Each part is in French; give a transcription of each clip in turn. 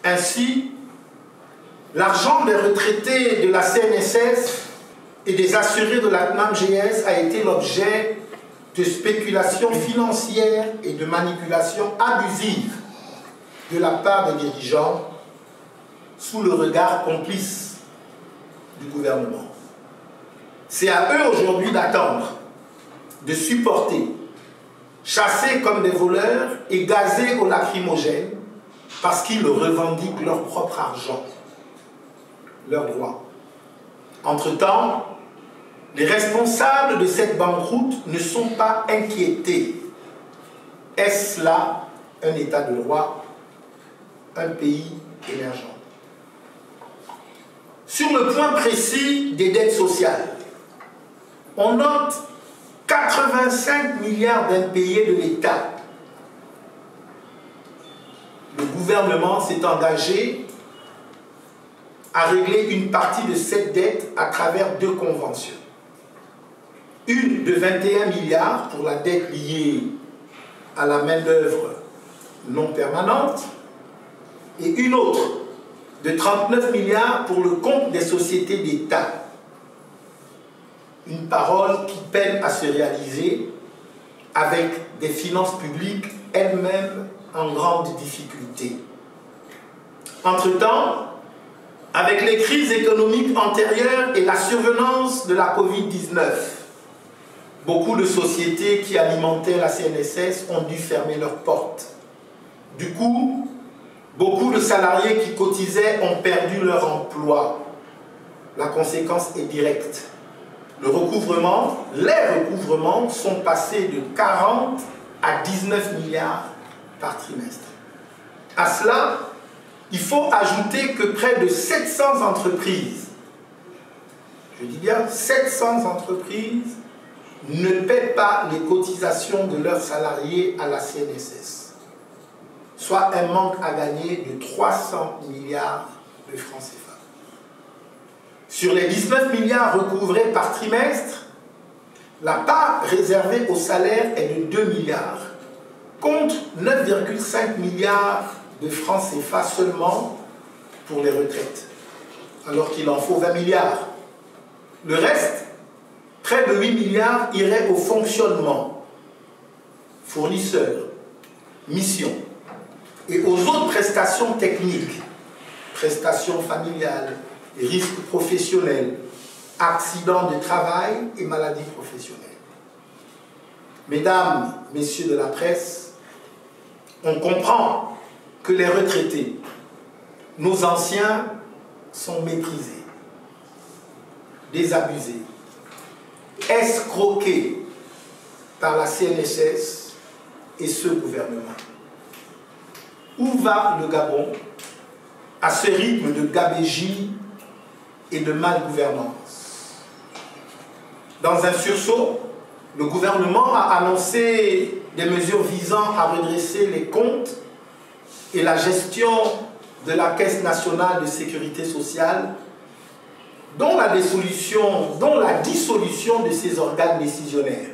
Ainsi, l'argent des retraités de la CNSS et des assurés de la CNAM-GS a été l'objet de spéculations financières et de manipulations abusives de la part des dirigeants sous le regard complice du gouvernement. C'est à eux aujourd'hui d'attendre, de supporter, chassés comme des voleurs et gazés au lacrymogène parce qu'ils revendiquent leur propre argent, leurs droits. Entre-temps, les responsables de cette banqueroute ne sont pas inquiétés. Est-ce là un état de droit, un pays émergent? Sur le point précis des dettes sociales, on note 85 milliards d'impayés de l'État. Le gouvernement s'est engagé à régler une partie de cette dette à travers deux conventions. Une de 21 milliards pour la dette liée à la main-d'œuvre non permanente et une autre de 39 milliards pour le compte des sociétés d'État. Une parole qui peine à se réaliser avec des finances publiques elles-mêmes en grande difficulté. Entre-temps, avec les crises économiques antérieures et la survenance de la Covid-19, beaucoup de sociétés qui alimentaient la CNSS ont dû fermer leurs portes. Du coup, beaucoup de salariés qui cotisaient ont perdu leur emploi. La conséquence est directe. Les recouvrements sont passés de 40 à 19 milliards par trimestre. À cela, il faut ajouter que près de 700 entreprises, je dis bien 700 entreprises, ne paient pas les cotisations de leurs salariés à la CNSS, soit un manque à gagner de 300 milliards de francs CFA. Sur les 19 milliards recouvrés par trimestre, la part réservée au salaire est de 2 milliards, contre 9,5 milliards de francs CFA seulement pour les retraites, alors qu'il en faut 20 milliards. Le reste, près de 8 milliards, irait au fonctionnement, fournisseurs, missions, et aux autres prestations techniques, prestations familiales, risques professionnels, accidents de travail et maladies professionnelles. Mesdames, messieurs de la presse, on comprend que les retraités, nos anciens, sont méprisés, désabusés, escroqués par la CNSS et ce gouvernement. Où va le Gabon à ce rythme de gabégie et de malgouvernance? Dans un sursaut, le gouvernement a annoncé des mesures visant à redresser les comptes et la gestion de la Caisse nationale de sécurité sociale, dont la dissolution de ses organes décisionnaires,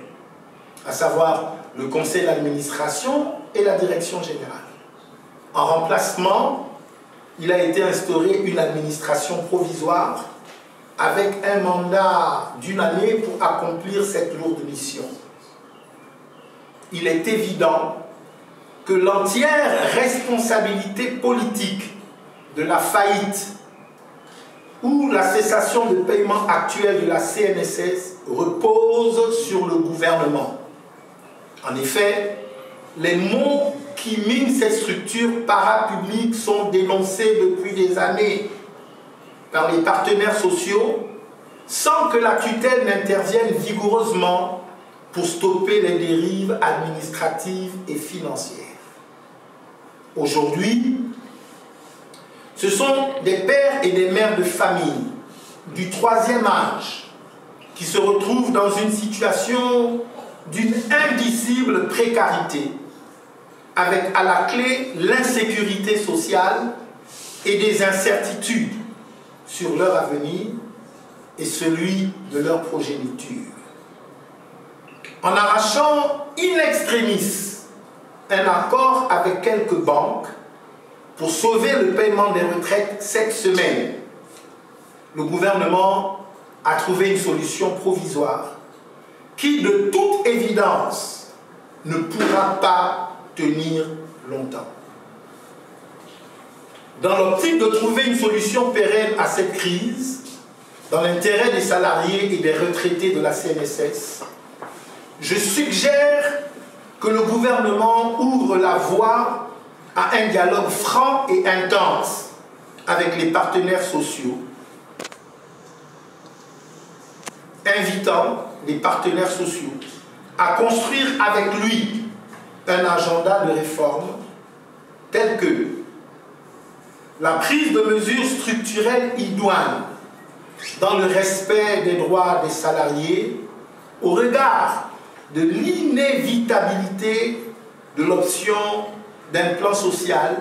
à savoir le conseil d'administration et la direction générale. En remplacement, il a été instauré une administration provisoire avec un mandat d'1 année pour accomplir cette lourde mission. Il est évident que l'entière responsabilité politique de la faillite ou la cessation de paiement actuelle de la CNSS repose sur le gouvernement. En effet, les maux qui minent ces structures parapubliques sont dénoncés depuis des années par les partenaires sociaux sans que la tutelle n'intervienne vigoureusement pour stopper les dérives administratives et financières. Aujourd'hui, ce sont des pères et des mères de famille du 3e âge qui se retrouvent dans une situation d'une indicible précarité, avec à la clé l'insécurité sociale et des incertitudes sur leur avenir et celui de leur progéniture. En arrachant in extremis un accord avec quelques banques, pour sauver le paiement des retraites cette semaine, le gouvernement a trouvé une solution provisoire qui, de toute évidence, ne pourra pas tenir longtemps. Dans l'optique de trouver une solution pérenne à cette crise, dans l'intérêt des salariés et des retraités de la CNSS, je suggère que le gouvernement ouvre la voie à un dialogue franc et intense avec les partenaires sociaux, invitant les partenaires sociaux à construire avec lui un agenda de réforme tel que la prise de mesures structurelles idoines dans le respect des droits des salariés au regard de l'inévitabilité de l'option d'un plan social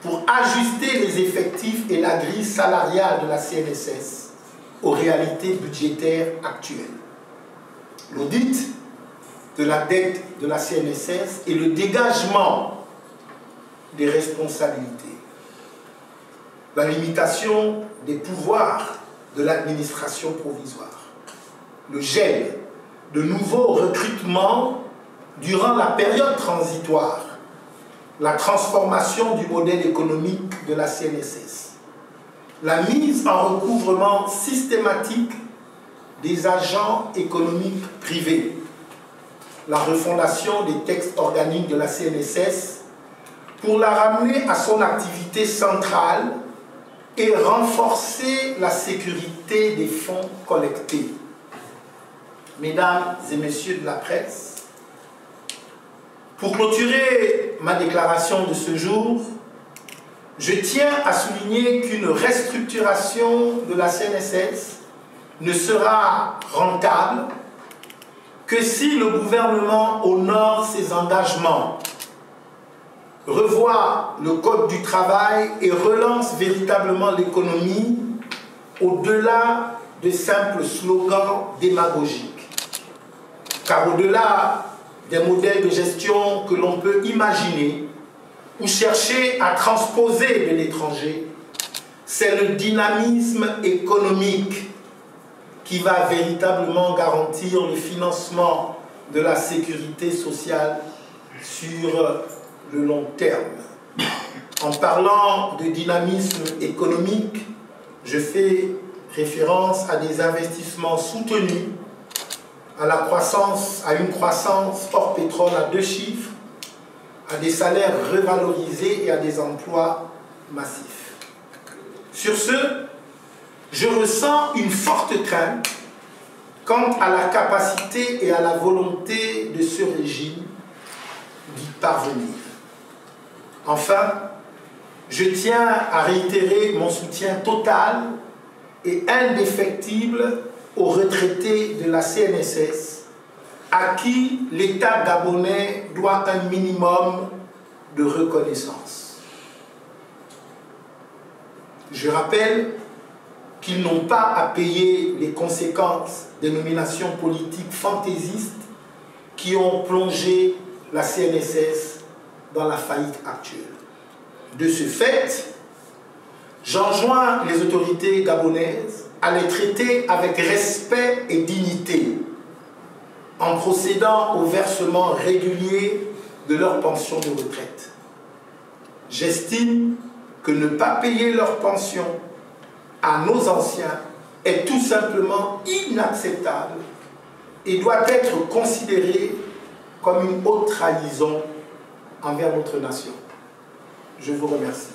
pour ajuster les effectifs et la grille salariale de la CNSS aux réalités budgétaires actuelles. L'audit de la dette de la CNSS et le dégagement des responsabilités. La limitation des pouvoirs de l'administration provisoire. Le gel de nouveaux recrutements durant la période transitoire. La transformation du modèle économique de la CNSS. La mise en recouvrement systématique des agents économiques privés. La refondation des textes organiques de la CNSS pour la ramener à son activité centrale et renforcer la sécurité des fonds collectés. Mesdames et messieurs de la presse, pour clôturer ma déclaration de ce jour, je tiens à souligner qu'une restructuration de la CNSS ne sera rentable que si le gouvernement honore ses engagements, revoit le code du travail et relance véritablement l'économie au-delà de simples slogans démagogiques. Car au-delà des modèles de gestion que l'on peut imaginer ou chercher à transposer de l'étranger, c'est le dynamisme économique qui va véritablement garantir le financement de la sécurité sociale sur le long terme. En parlant de dynamisme économique, je fais référence à des investissements soutenus, à une croissance hors pétrole à 2 chiffres, à des salaires revalorisés et à des emplois massifs. Sur ce, je ressens une forte crainte quant à la capacité et à la volonté de ce régime d'y parvenir. Enfin, je tiens à réitérer mon soutien total et indéfectible aux retraités de la CNSS, à qui l'État gabonais doit un minimum de reconnaissance. Je rappelle qu'ils n'ont pas à payer les conséquences des nominations politiques fantaisistes qui ont plongé la CNSS dans la faillite actuelle. De ce fait, j'enjoins les autorités gabonaises à les traiter avec respect et dignité en procédant au versement régulier de leur pension de retraite. J'estime que ne pas payer leur pension à nos anciens est tout simplement inacceptable et doit être considéré comme une haute trahison envers notre nation. Je vous remercie.